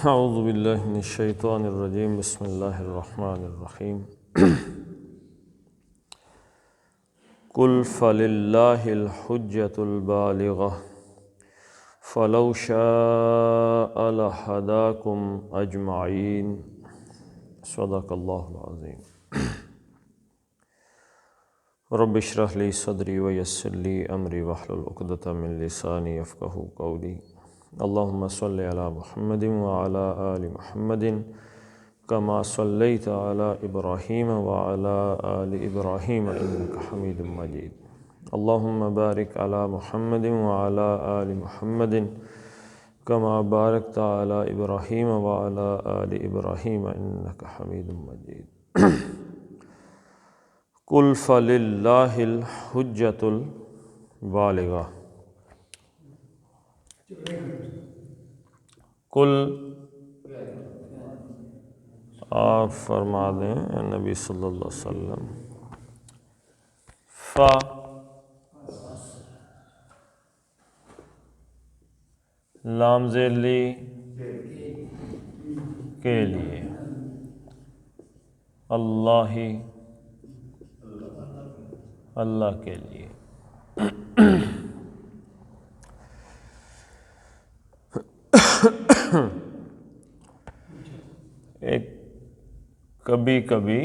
اعوذ باللہ من الشیطان الرجیم بسم اللہ الرحمن الرحیم قل فللہ الحجۃ البالغہ فلو شاء لہداکم اجمعین صدق اللہ العظیم۔ رب اشرح لی صدری ویسر لی امری واحلل عقدۃ من لسانی یفقہوا قولی۔ اللہم صلی علی محمد وعلی آل محمد کما صلیت علی ابراہیم وعلی آل ابراہیم انک حمید مجید۔ اللہم بارک علی محمد وعلی آل محمد کما بارکت علی ابراہیم وعلی آل ابراہیم انک حمید مجید۔ قل فللہ الحجۃ البالغہ۔ قل آپ فرما دیں اے نبی صلی اللہ علیہ وسلم، لام ذیلی کے لیے، اللہ اللہ کے لیے۔ ایک کبھی کبھی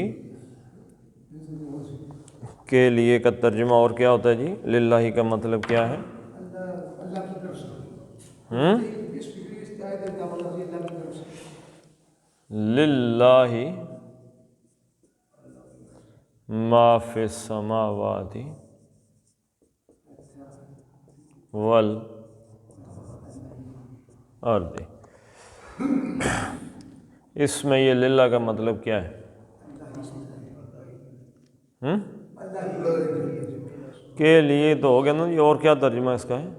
کے لیے کا ترجمہ اور کیا ہوتا ہے جی؟ للہ کا مطلب کیا ہے؟ للہ ما فی السماوات والارض۔ اس میں یہ للہ کا مطلب کیا ہے؟ کے لیے تو ہو گیا نا، یہ اور کیا ترجمہ اس کا ہے؟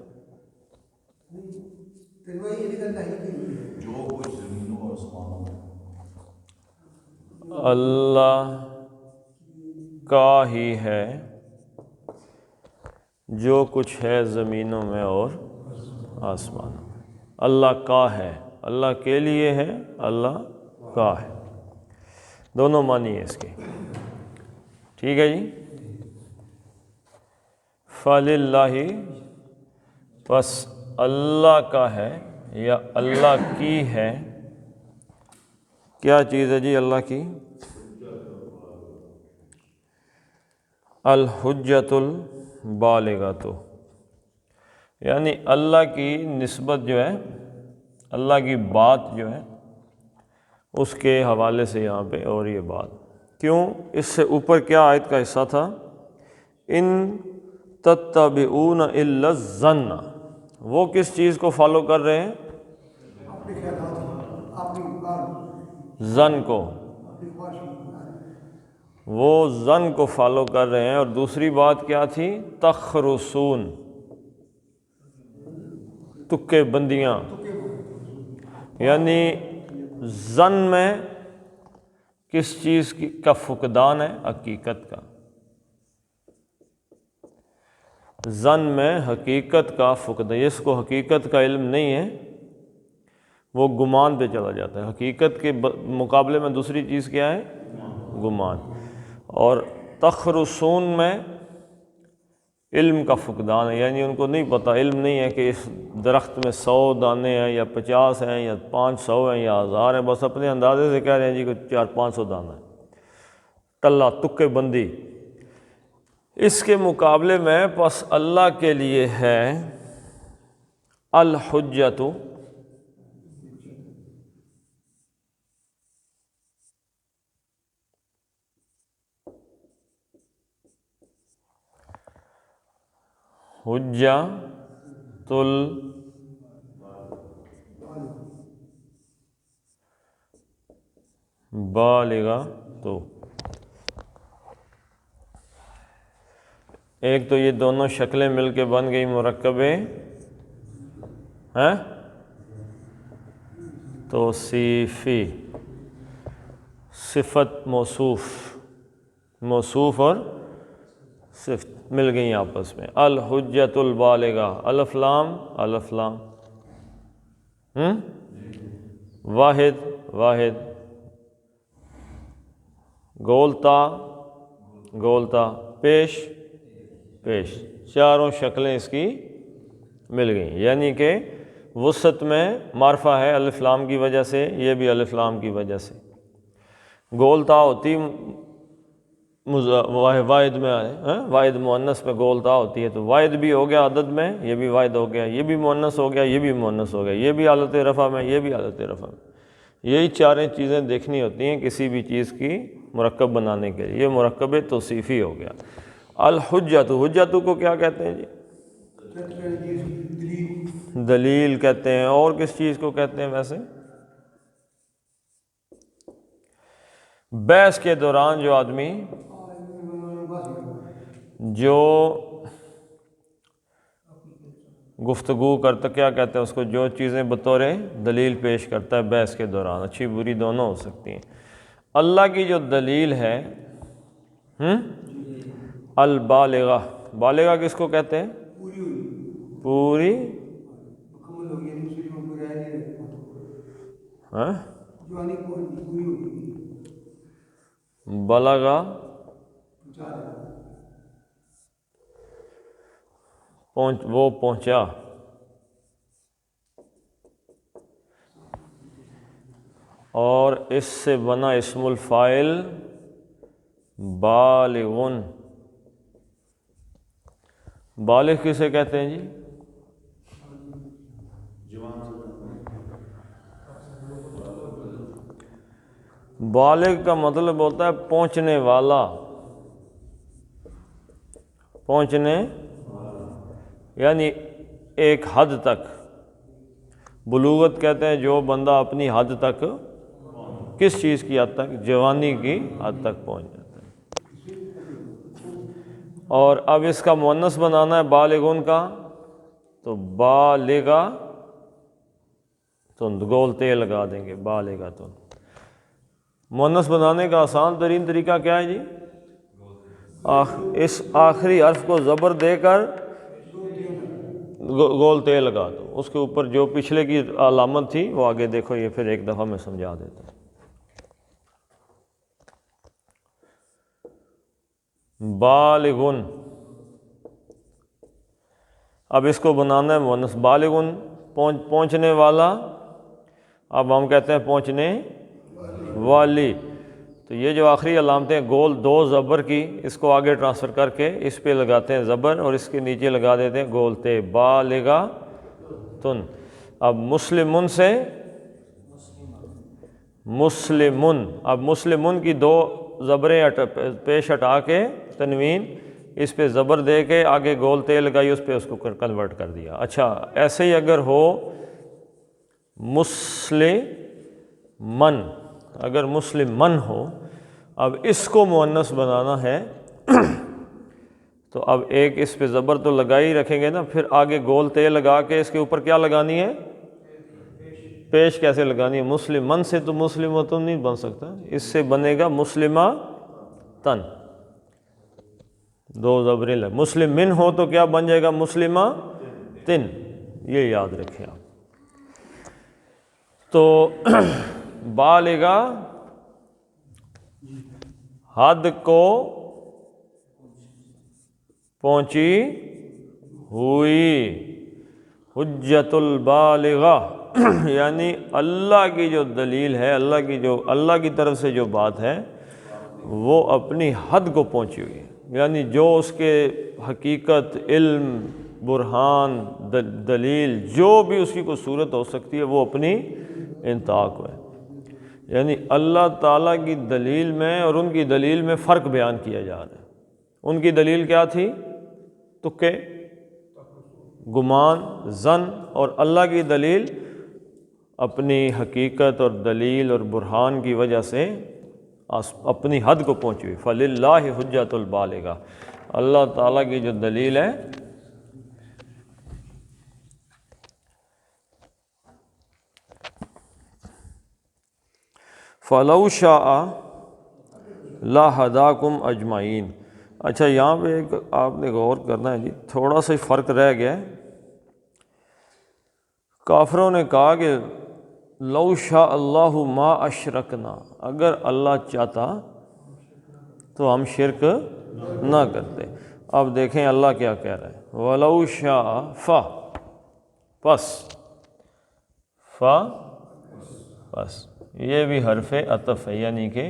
اللہ کا ہی ہے جو کچھ ہے زمینوں میں اور آسمانوں میں۔ اللہ کا ہے، اللہ کے لیے ہے، اللہ کا ہے، دونوں معنی ہے اس کے۔ ٹھیک ہے جی۔ فللہ پس اللہ کا ہے یا اللہ کی ہے۔ کیا چیز ہے جی اللہ کی؟ الحجۃ البالغۃ، یعنی اللہ کی نسبت جو ہے، اللہ کی بات جو ہے اس کے حوالے سے یہاں پہ اور یہ بات کیوں؟ اس سے اوپر کیا آیت کا حصہ تھا؟ ان تتبعون الا الظن، وہ کس چیز کو فالو کر رہے ہیں؟ ظن کو، وہ ظن کو فالو کر رہے ہیں۔ اور دوسری بات کیا تھی؟ تخرصون، تکے بندیاں، یعنی ظن میں کس چیز کا فقدان ہے؟ حقیقت کا۔ ظن میں حقیقت کا فقدان، جس کو حقیقت کا علم نہیں ہے وہ گمان پہ چلا جاتا ہے۔ حقیقت کے مقابلے میں دوسری چیز کیا ہے؟ گمان۔ اور تخرصون میں علم کا فقدان ہے، یعنی ان کو نہیں پتہ، علم نہیں ہے کہ اس درخت میں 100 دانے ہیں یا 50 ہیں یا 500 ہیں یا 1000 ہیں، بس اپنے اندازے سے کہہ رہے ہیں جی کہ 400-500 دانا ہے، ٹلا تکے بندی۔ اس کے مقابلے میں پس اللہ کے لیے ہے الحجۃ، حجۃ البالغہ۔ تو ایک تو یہ دونوں شکلیں مل کے بن گئی مرکبیں توصیفی، صفت موصوف، موصوف اور صفت مل گئی آپس میں. الحجت البالغہ، الف لام الف لام، واحد واحد، گولتا گولتا، پیش پیش، چاروں شکلیں اس کی مل گئیں. یعنی کہ وسط میں معرفہ ہے الف لام کی وجہ سے، یہ بھی الف لام کی وجہ سے. گولتا ہوتی واحد میں، واحد مؤنث میں گولتا ہوتی ہے، تو واحد بھی ہو گیا عدد میں، یہ بھی واحد ہو گیا، یہ بھی مؤنث ہو گیا، یہ بھی مؤنث ہو گیا، یہ بھی حالت رفع میں، یہ بھی حالت رفع میں. یہی چاریں چیزیں دیکھنی ہوتی ہیں کسی بھی چیز کی مرکب بنانے کے لیے. یہ مرکب توصیفی ہو گیا. الحجت، حجت کو کیا کہتے ہیں جی؟ دلیل کہتے ہیں. اور کس چیز کو کہتے ہیں ویسے؟ بحث کے دوران جو آدمی جو گفتگو کرتا، کیا کہتے ہیں اس کو، جو چیزیں بطور دلیل پیش کرتا ہے بحث کے دوران، اچھی بری دونوں ہو سکتی ہیں. اللہ کی جو دلیل ہے البالغہ، بالغہ کس کو کہتے ہیں؟ پوری بلغہ وہ پہنچا. اور اس سے بنا اسم الفاعل بالغن. بالغ کسے کہتے ہیں جی؟ بالغ کا مطلب ہوتا ہے پہنچنے والا، پہنچنے یعنی ایک حد تک. بلوغت کہتے ہیں جو بندہ اپنی حد تک، کس چیز کی حد تک؟ جوانی کی حد تک پہنچ جاتا ہے. اور اب اس کا مؤنث بنانا ہے بالغن کا، تو بالغہ تند، گول تے لگا دیں گے، بالغہ تند. مؤنث بنانے کا آسان ترین طریقہ کیا ہے جی؟ اس آخری حرف کو زبر دے کر گول تے لگا دو، اس کے اوپر جو پچھلے کی علامت تھی وہ آگے دیکھو، یہ پھر ایک دفعہ میں سمجھا دیتا ہوں. بالغن، اب اس کو بنانا ہے مؤنث. بالغن پہنچنے والا، اب ہم کہتے ہیں پہنچنے والی. تو یہ جو آخری علامتیں گول دو زبر کی، اس کو آگے ٹرانسفر کر کے اس پہ لگاتے ہیں زبر، اور اس کے نیچے لگا دیتے ہیں گول تے، بالغہ تن. اب مسلمن سے مسلمن، اب مسلمن کی دو زبریں پیش ہٹا کے تنوین، اس پہ زبر دے کے آگے گول تے لگائی، اس پہ اس کو کنورٹ کر دیا. اچھا ایسے ہی اگر ہو مسلمن، اگر مسلمن ہو، اب اس کو مؤنث بنانا ہے تو اب ایک اس پہ زبر تو لگا ہی رکھیں گے نا، پھر آگے گول تے لگا کے اس کے اوپر کیا لگانی ہے؟ پیش کیسے لگانی ہے؟ مسلمن سے تو مسلمتن نہیں بن سکتا، اس سے بنے گا مسلمہ تن، دو زبریں لگ. مسلم من ہو تو کیا بن جائے گا؟ مسلمہ تن. یہ یاد رکھیں آپ. تو بالغہ حد کو پہنچی ہوئی، حجت البالغہ یعنی اللہ کی جو دلیل ہے، اللہ کی طرف سے جو بات ہے وہ اپنی حد کو پہنچی ہوئی ہے. یعنی جو اس کے حقیقت، علم، برہان، دلیل، جو بھی اس کی کوئی صورت ہو سکتی ہے، وہ اپنی انتہا کو ہے. یعنی اللہ تعالیٰ کی دلیل میں اور ان کی دلیل میں فرق بیان کیا جا رہا ہے. ان کی دلیل کیا تھی؟ تکے، گمان، ظن. اور اللہ کی دلیل اپنی حقیقت اور دلیل اور برہان کی وجہ سے اپنی حد کو پہنچی ہوئی. فَلِلَّهِ حُجَّةُ الْبَالِغَةُ، اللہ تعالیٰ کی جو دلیل ہے فَلَوْ شَاءَ لَهَدَاكُمْ أَجْمَعِينَ، اچھا یہاں پہ ایک آپ نے غور کرنا ہے جی، تھوڑا سا فرق رہ گیا ہے۔ کافروں نے کہا کہ لو شاء اللہ ما اشرکنا، اگر اللہ چاہتا تو ہم شرک نہ کرتے۔ اب دیکھیں اللہ کیا کہہ رہا ہے، وَلَوْ شَاءَ پس یہ بھی حرف عطف ہے، یعنی کہ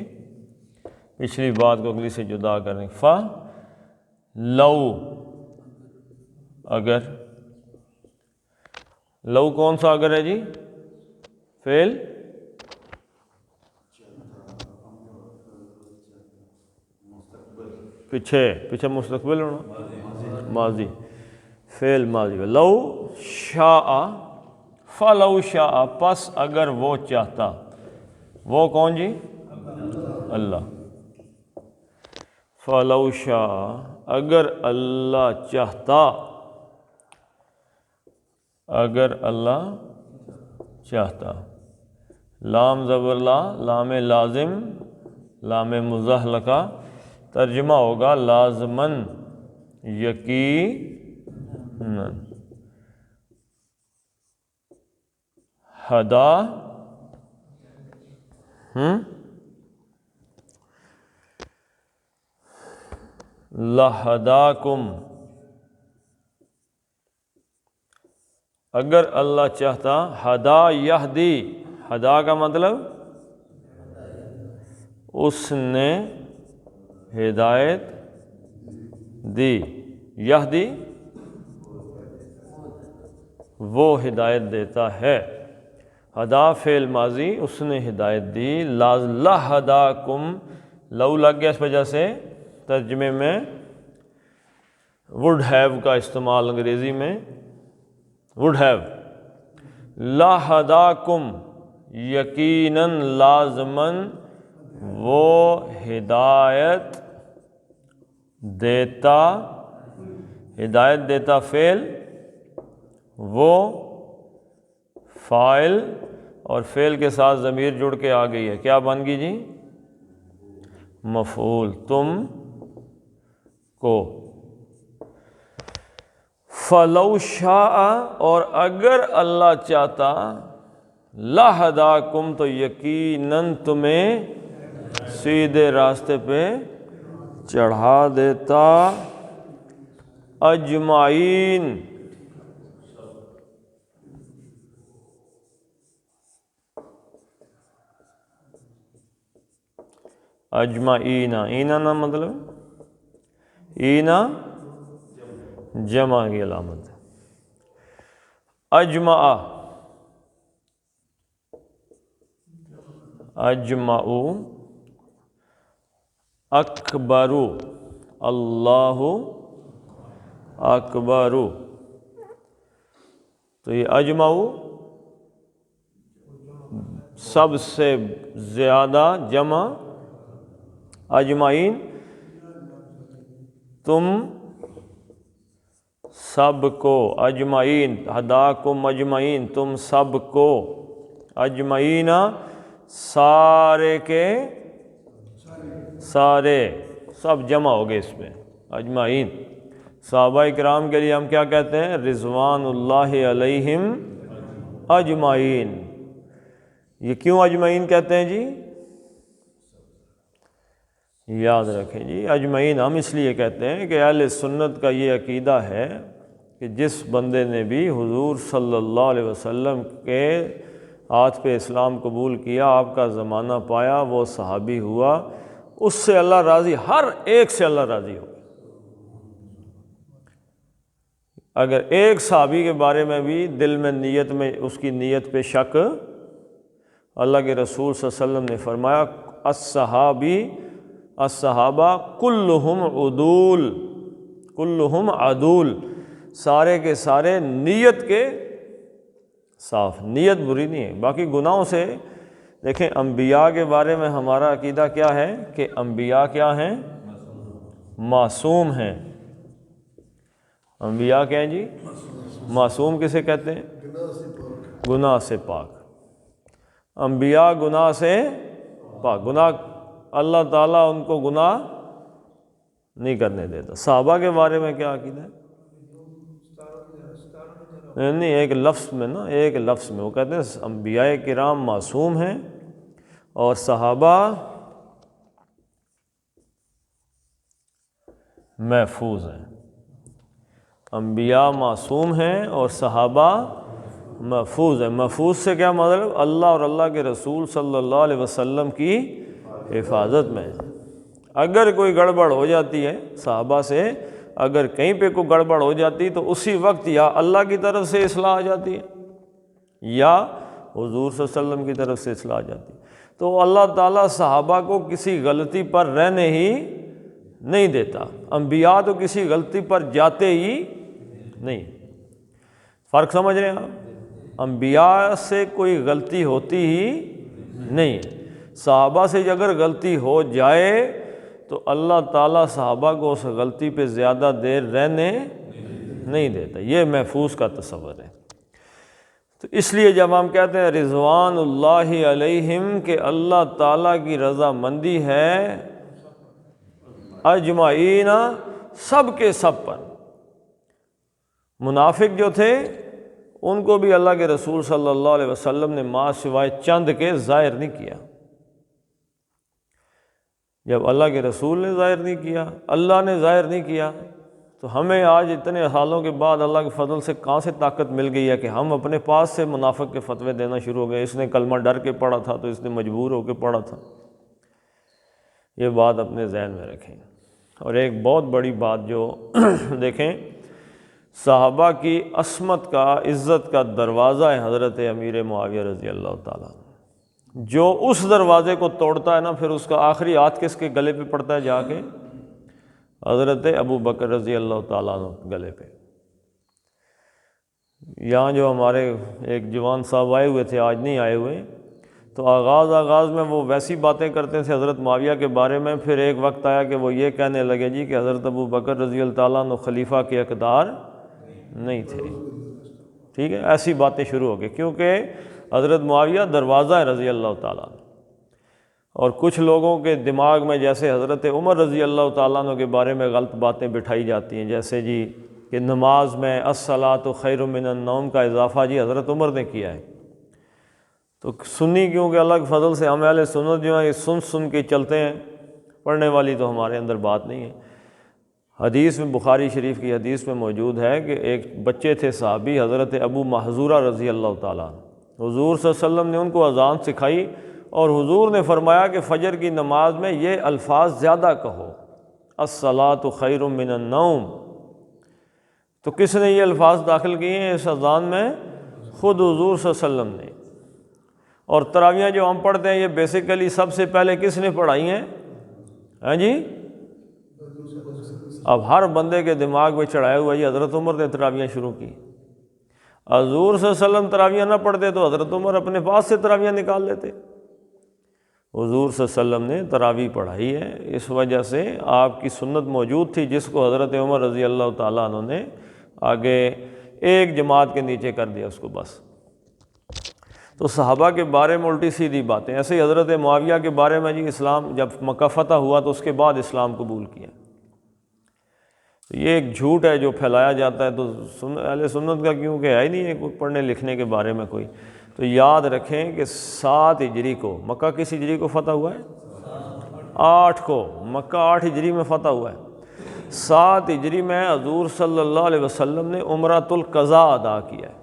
پچھلی بات کو اگلی سے جدا کریں۔ لو اگر، لو کون سا اگر ہے جی؟ فعل پیچھے مستقبل ہونا، ماضی، فعل ماضی۔ لو شاء، فلو شاء پس اگر وہ چاہتا، وہ کون جی؟ اللہ۔ فلو شاء اگر اللہ چاہتا، اگر اللہ چاہتا، لام زبر لا، لام لازم، لام مزحلقہ، ترجمہ ہوگا لازماً، یقیناً، ہدا لہداکم، اگر اللہ چاہتا، ہدا یہدی، ہدا کا مطلب اس نے ہدایت دی، یہدی وہ ہدایت دیتا ہے، ہدا فعل ماضی، اس نے ہدایت دی، لہداکم، لو لگ گیا اس وجہ سے ترجمے میں وڈ ہیو کا استعمال انگریزی میں، وڈ ہیو، لہداکم یقیناً لازماً وہ ہدایت دیتا، ہدایت دیتا فعل، وہ فاعل، اور فعل کے ساتھ ضمیر جڑ کے آ گئی ہے، کیا بن گئی جی؟ مفعول، تم کو۔ فلو شاء اور اگر اللہ چاہتا، لہداکم تو یقیناً تمہیں سیدھے راستے پہ چڑھا دیتا، اجمعین، اجمعین، اینا نا مطلب اینا جمع کی علامت ہے، اجمع، اجمعو، اکبرو، اللہ اکبرو، تو یہ اجمعو سب سے زیادہ جمع، اجمعین تم سب کو، اجمعین، ہداکم اجمعین تم سب کو، اجمعین سارے کے سارے، سب جمع ہو گئے اس میں، اجمعین۔ صحابہ کرام کے لیے ہم کیا کہتے ہیں؟ رضوان اللہ علیہم اجمعین۔ یہ کیوں اجمعین کہتے ہیں جی؟ یاد رکھیں جی، اجمعین ہم اس لیے کہتے ہیں کہ اہل سنت کا یہ عقیدہ ہے کہ جس بندے نے بھی حضور صلی اللہ علیہ وسلم کے ہاتھ پہ اسلام قبول کیا، آپ کا زمانہ پایا، وہ صحابی ہوا، اس سے اللہ راضی، ہر ایک سے اللہ راضی ہو۔ اگر ایک صحابی کے بارے میں بھی دل میں نیت میں اس کی نیت پہ شک، اللہ کے رسول صلی اللہ علیہ وسلم نے فرمایا الصحابہ کلہم عدول، کلہم عدول، سارے کے سارے نیت کے صاف، نیت بری نہیں ہے۔ باقی گناہوں سے دیکھیں، انبیاء کے بارے میں ہمارا عقیدہ کیا ہے کہ انبیاء کیا ہیں؟ معصوم ہیں۔ انبیاء کیا ہیں جی؟ معصوم کسے کہتے ہیں؟ گناہ سے پاک۔ انبیاء گناہ سے پاک، گناہ اللہ تعالیٰ ان کو گناہ نہیں کرنے دیتا۔ صحابہ کے بارے میں کیا عقیدہ ہے؟ نہیں، ایک لفظ میں نا، ایک لفظ میں وہ کہتے ہیں انبیاء کرام معصوم ہیں اور صحابہ محفوظ ہیں۔ انبیاء معصوم ہیں اور صحابہ محفوظ ہیں۔ محفوظ سے کیا مطلب؟ اللہ اور اللہ کے رسول صلی اللہ علیہ وسلم کی حفاظت میں۔ اگر کوئی گڑبڑ ہو جاتی ہے صحابہ سے، اگر کہیں پہ کوئی گڑبڑ ہو جاتی تو اسی وقت یا اللہ کی طرف سے اصلاح آ جاتی ہے یا حضور صلی اللہ علیہ وسلم کی طرف سے اصلاح آ جاتی ہے۔ تو اللہ تعالیٰ صحابہ کو کسی غلطی پر رہنے ہی نہیں دیتا، انبیاء تو کسی غلطی پر جاتے ہی نہیں۔ فرق سمجھ رہے ہیں آپ؟ انبیاء سے کوئی غلطی ہوتی ہی نہیں، صحابہ سے اگر غلطی ہو جائے تو اللہ تعالیٰ صحابہ کو اس غلطی پہ زیادہ دیر رہنے نہیں دیتا۔ یہ محفوظ کا تصور ہے۔ تو اس لیے جب ہم کہتے ہیں رضوان اللہ علیہم کہ اللہ تعالیٰ کی رضا مندی ہے اجمعین، سب کے سب پر۔ منافق جو تھے ان کو بھی اللہ کے رسول صلی اللہ علیہ وسلم نے ما سوائے چند کے ظاہر نہیں کیا۔ جب اللہ کے رسول نے ظاہر نہیں کیا، اللہ نے ظاہر نہیں کیا، تو ہمیں آج اتنے سالوں کے بعد اللہ کے فضل سے کہاں سے طاقت مل گئی ہے کہ ہم اپنے پاس سے منافق کے فتوے دینا شروع ہو گئے؟ اس نے کلمہ ڈر کے پڑھا تھا تو اس نے مجبور ہو کے پڑھا تھا۔ یہ بات اپنے ذہن میں رکھیں۔ اور ایک بہت بڑی بات جو دیکھیں، صحابہ کی عصمت کا، عزت کا دروازہ ہے حضرت امیر معاویہ رضی اللہ تعالیٰ۔ جو اس دروازے کو توڑتا ہے نا، پھر اس کا آخری ہاتھ کس کے گلے پہ پڑتا ہے؟ جا کے حضرت ابو بکر رضی اللہ تعالیٰ عنہ گلے پہ۔ یہاں جو ہمارے ایک جوان صاحب آئے ہوئے تھے، آج نہیں آئے ہوئے، تو آغاز میں وہ ویسی باتیں کرتے تھے حضرت معاویہ کے بارے میں، پھر ایک وقت آیا کہ وہ یہ کہنے لگے جی کہ حضرت ابو بکر رضی اللہ تعالیٰ عنہ خلیفہ کے حقدار نہیں تھے۔ ٹھیک ہے، ایسی باتیں شروع ہو گئی، کیونکہ حضرت معاویہ دروازہ ہے رضی اللہ تعالیٰ عنہ۔ اور کچھ لوگوں کے دماغ میں جیسے حضرت عمر رضی اللہ تعالیٰ عنہ کے بارے میں غلط باتیں بٹھائی جاتی ہیں، جیسے جی کہ نماز میں الصلاۃ خیر من النوم کا اضافہ جی حضرت عمر نے کیا ہے۔ تو سنی، کیونکہ اللہ کے فضل سے ہم اہل سنت جو ہیں یہ سن کے چلتے ہیں، پڑھنے والی تو ہمارے اندر بات نہیں ہے۔ حدیث میں، بخاری شریف کی حدیث میں موجود ہے کہ ایک بچے تھے صحابی حضرت ابو محذورہ رضی اللہ تعالیٰ عنہ، حضور صلی اللہ علیہ وسلم نے ان کو اذان سکھائی اور حضور نے فرمایا کہ فجر کی نماز میں یہ الفاظ زیادہ کہو، الصلاۃ خیر من النوم۔ تو کس نے یہ الفاظ داخل کیے ہیں اس اذان میں؟ خود حضور صلی اللہ علیہ وسلم نے۔ اور تراویحیں جو ہم پڑھتے ہیں یہ بیسیکلی سب سے پہلے کس نے پڑھائی ہیں؟ ہاں جی، اب ہر بندے کے دماغ میں چڑھایا ہوا یہ حضرت عمر نے تراویحیں شروع کی۔ حضور صلی اللہ علیہ وسلم تراویحیں نہ پڑھتے تو حضرت عمر اپنے پاس سے تراویحیں نکال لیتے۔ حضور صلی اللہ علیہ وسلم نے تراویح پڑھائی ہے، اس وجہ سے آپ کی سنت موجود تھی جس کو حضرت عمر رضی اللہ تعالیٰ عنہ نے آگے ایک جماعت کے نیچے کر دیا اس کو بس۔ تو صحابہ کے بارے میں الٹی سیدھی باتیں۔ ایسے ہی حضرت معاویہ کے بارے میں جی اسلام جب مکہ فتح ہوا تو اس کے بعد اسلام قبول کیا۔ تو یہ ایک جھوٹ ہے جو پھیلایا جاتا ہے، تو اہل سنت کا کیونکہ ہے ہی نہیں ہے کوئی پڑھنے لکھنے کے بارے میں کوئی۔ تو یاد رکھیں کہ 7 ہجری کو مکہ کس ہجری کو فتح ہوا ہے؟ 8 کو مکہ 8 ہجری میں فتح ہوا ہے۔ 7 ہجری میں حضور صلی اللہ علیہ وسلم نے عمرۃ القضاء ادا کیا ہے۔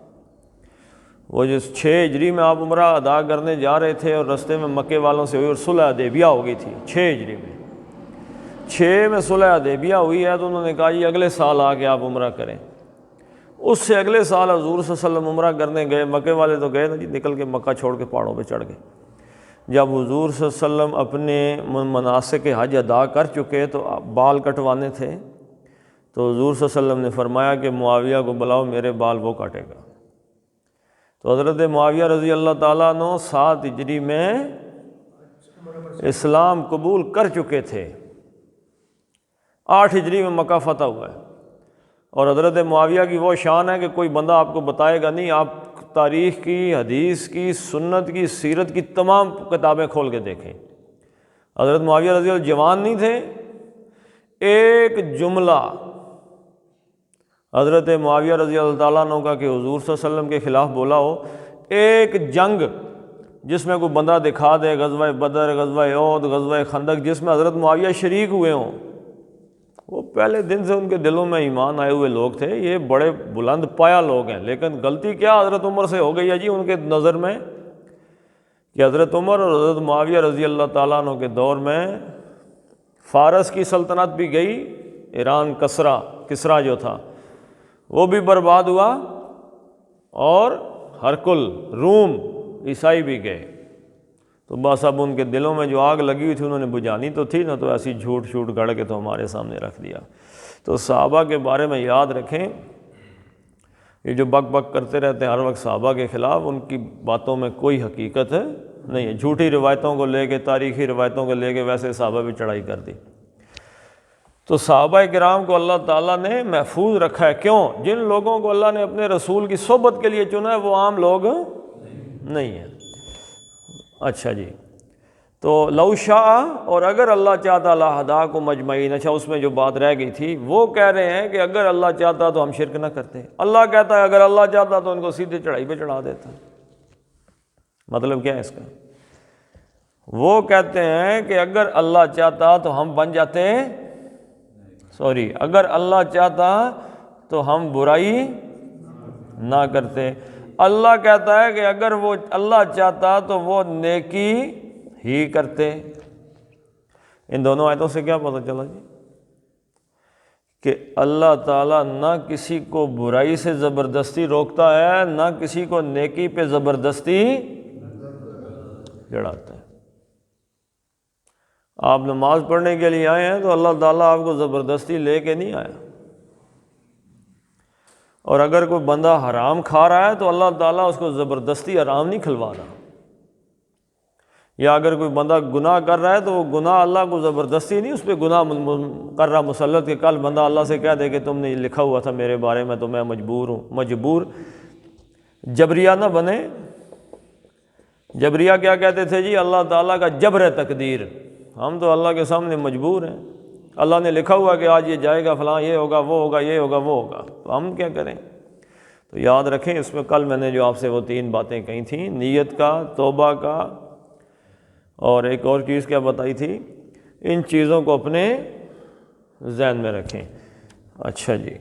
وہ جو 6 ہجری میں آپ عمرہ ادا کرنے جا رہے تھے اور رستے میں مکے والوں سے ہوئی اور صلح حدیبیہ ہو گئی تھی 6 ہجری میں۔ 6 میں صلح حدیبیہ ہوئی ہے تو انہوں نے کہا جی اگلے سال آ کے آپ عمرہ کریں۔ اس سے اگلے سال حضور صلی اللہ علیہ وسلم عمرہ کرنے گئے، مکے والے تو گئے نا جی، نکل کے مکہ چھوڑ کے پہاڑوں پہ چڑھ گئے۔ جب حضور صلی اللہ علیہ وسلم اپنے مناسک حج ادا کر چکے تو بال کٹوانے تھے، تو حضور صلی اللہ علیہ وسلم نے فرمایا کہ معاویہ کو بلاؤ، میرے بال وہ کاٹے گا۔ تو حضرت معاویہ رضی اللہ تعالیٰ عنہ 7 ہجری میں اسلام قبول کر چکے تھے، 8 ہجری میں مکہ فتح ہوا ہے۔ اور حضرت معاویہ کی وہ شان ہے کہ کوئی بندہ آپ کو بتائے گا نہیں، آپ تاریخ کی، حدیث کی، سنت کی، سیرت کی تمام کتابیں کھول کے دیکھیں۔ حضرت معاویہ رضی اللہ جوان نہیں تھے، ایک جملہ حضرت معاویہ رضی اللہ تعالیٰ عنہ کا کہ حضور صلی اللہ علیہ وسلم کے خلاف بولا ہو، ایک جنگ جس میں کوئی بندہ دکھا دے، غزوہ بدر، غزوہ احد، غزوہ خندق، جس میں حضرت معاویہ شریک ہوئے ہوں، وہ پہلے دن سے ان کے دلوں میں ایمان آئے ہوئے لوگ تھے، یہ بڑے بلند پایا لوگ ہیں، لیکن غلطی کیا حضرت عمر سے ہو گئی ہے جی ان کے نظر میں، کہ حضرت عمر اور حضرت معاویہ رضی اللہ تعالیٰ عنہ کے دور میں فارس کی سلطنت بھی گئی، ایران کسرا جو تھا وہ بھی برباد ہوا، اور ہرقل روم عیسائی بھی گئے، تو بس اب ان کے دلوں میں جو آگ لگی ہوئی تھی انہوں نے بجھانی تو تھی نہ، تو ایسی جھوٹ گڑھ کے تو ہمارے سامنے رکھ دیا۔ تو صحابہ کے بارے میں یاد رکھیں، یہ جو بک کرتے رہتے ہیں ہر وقت صحابہ کے خلاف، ان کی باتوں میں کوئی حقیقت نہیں ہے، جھوٹی روایتوں کو لے کے، تاریخی روایتوں کو لے کے ویسے صحابہ بھی چڑھائی کر دی۔ تو صحابہ کرام کو اللہ تعالیٰ نے محفوظ رکھا ہے، کیوں؟ جن لوگوں کو اللہ نے اپنے رسول کی صحبت کے لیے چنا ہے وہ عام لوگ نہیں ہیں۔ اچھا جی، تو لو شاء، اور اگر اللہ چاہتا لہداکم اجمعین، اچھا اس میں جو بات رہ گئی تھی، وہ کہہ رہے ہیں کہ اگر اللہ چاہتا تو ہم شرک نہ کرتے، اللہ کہتا ہے اگر اللہ چاہتا تو ان کو سیدھے چڑھائی پہ چڑھا دیتا۔ مطلب کیا ہے اس کا؟ وہ کہتے ہیں کہ اگر اللہ چاہتا تو ہم بن جاتے، اگر اللہ چاہتا تو ہم برائی نہ کرتے۔ اللہ کہتا ہے کہ اگر وہ اللہ چاہتا تو وہ نیکی ہی کرتے۔ ان دونوں آیتوں سے کیا پتہ چلا جی؟ کہ اللہ تعالیٰ نہ کسی کو برائی سے زبردستی روکتا ہے، نہ کسی کو نیکی پہ زبردستی چڑھاتا ہے۔ آپ نماز پڑھنے کے لیے آئے ہیں تو اللہ تعالیٰ آپ کو زبردستی لے کے نہیں آیا، اور اگر کوئی بندہ حرام کھا رہا ہے تو اللہ تعالیٰ اس کو زبردستی حرام نہیں کھلوا رہا، یا اگر کوئی بندہ گناہ کر رہا ہے تو وہ گناہ اللہ کو زبردستی نہیں اس پہ گناہ کر رہا مسلط، کہ کل بندہ اللہ سے کہہ دے کہ تم نے لکھا ہوا تھا میرے بارے میں تو میں مجبور ہوں۔ مجبور جبریہ نہ بنے۔ جبریہ کیا کہتے تھے جی؟ اللہ تعالیٰ کا جبر تقدیر، ہم تو اللہ کے سامنے مجبور ہیں، اللہ نے لکھا ہوا کہ آج یہ جائے گا، فلاں یہ ہوگا، وہ ہوگا، یہ ہوگا، وہ ہوگا، تو ہم کیا کریں؟ تو یاد رکھیں، اس میں کل میں نے جو آپ سے وہ 3 باتیں کہی تھیں، نیت کا، توبہ کا، اور ایک اور چیز کیا بتائی تھی، ان چیزوں کو اپنے ذہن میں رکھیں۔ اچھا جی،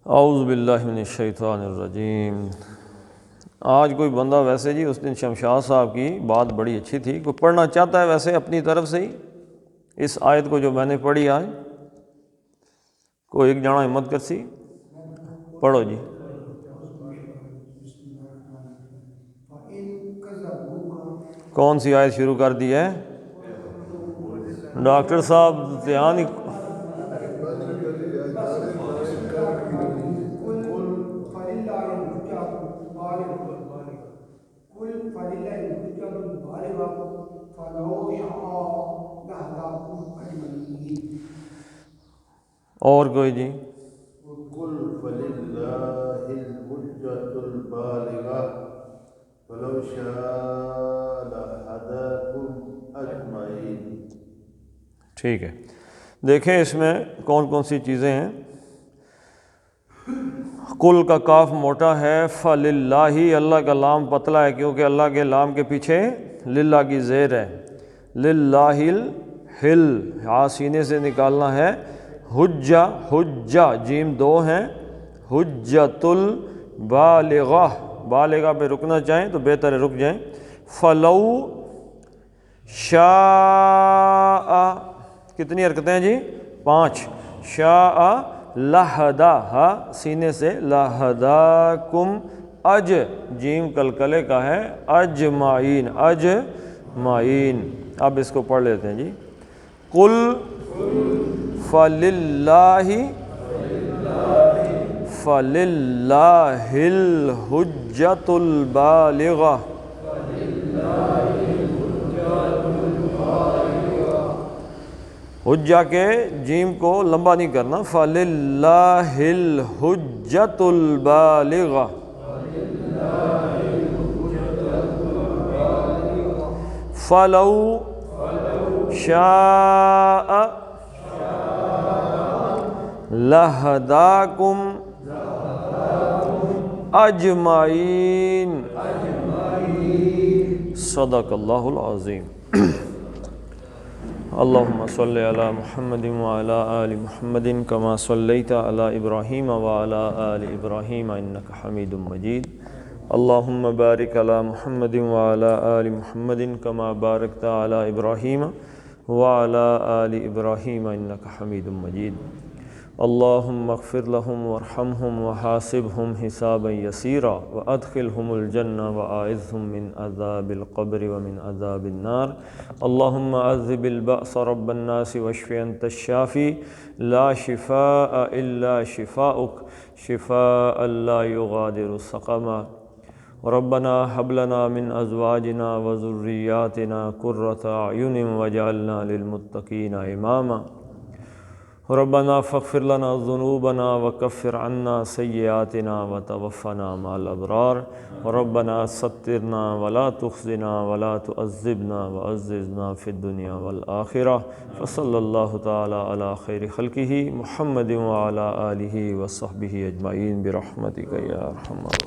اعوذ باللہ من الشیطان الرجیم۔ آج کوئی بندہ ویسے جی اس دن شمشاد صاحب کی بات بڑی اچھی تھی، کوئی پڑھنا چاہتا ہے ویسے اپنی طرف سے ہی اس آیت کو جو میں نے پڑھی آج، کوئی ایک جانا ہمت کر سی پڑھو جی۔ کون سی آیت شروع کر دی ہے ڈاکٹر صاحب؟ دھیان ہی اور کوئی جی؟ قل فللہ الحجۃ البالغہ ولو شاء لہداکم اجمعین۔ ٹھیک ہے، دیکھیں اس میں کون کون سی چیزیں ہیں۔ کل کا کاف موٹا ہے، فللہ، اللہ کا لام پتلا ہے کیونکہ اللہ کے لام کے پیچھے للہ کی زیر ہے، للہ الحل، ہاں سینے سے نکالنا ہے، حجہ، حجہ جیم 2 ہیں، حجۃ البالغہ، بالغہ پہ رکنا چاہیں تو بہتر ہے رک جائیں۔ فلو شاء، کتنی حرکتیں ہیں جی؟ 5۔ شاء لہدا، ہا سینے سے، لہداکم، اج جیم کلکلے کا ہے، اجمعین، اجمعین۔ اب اس کو پڑھ لیتے ہیں جی۔ قل فللہ، فللہ الحجۃ البالغہ، حجہ کے جیم کو لمبا نہیں کرنا، فللہ الحجۃ البالغہ، فلو شاء لہداکم اجمعین۔ صدق اللہ العظیم۔ اللہم صلی علی محمد وعلی آل محمد کما صلیت علی ابراہیم وعلی آل ابراہیم انک حمید مجید۔ اللہم بارک علی محمد وعلی آل محمد کما بارکت علی ابراہیم وعلی آل ابراہیم انک حمید مجید۔ اللہم اغفر لهم وارحمهم وحاسبهم حسابا یسیرا وادخلهم الجنہ واعذهم من عذاب القبر ومن عذاب النار۔ اللہم عذب البأس رب الناس واشف انت الشافی لا شفاء الا شفاؤک شفاء لا یغادر سقما۔ ربنا هب لنا من ازواجنا وذریاتنا قرۃ اعین واجعلنا للمتقین اماما۔ ربنا فاغفر لنا ذنوبنا وكفر عنا سيئاتنا وتوفنا مع الأبرار۔ ربنا سترنا ولا تخزنا ولا تعذبنا وعززنا في الدنيا والآخرة۔ فصلى الله تعالى على خير خلقه محمد وعلى آله وصحبه أجمعين برحمتك يا أرحم الراحمين۔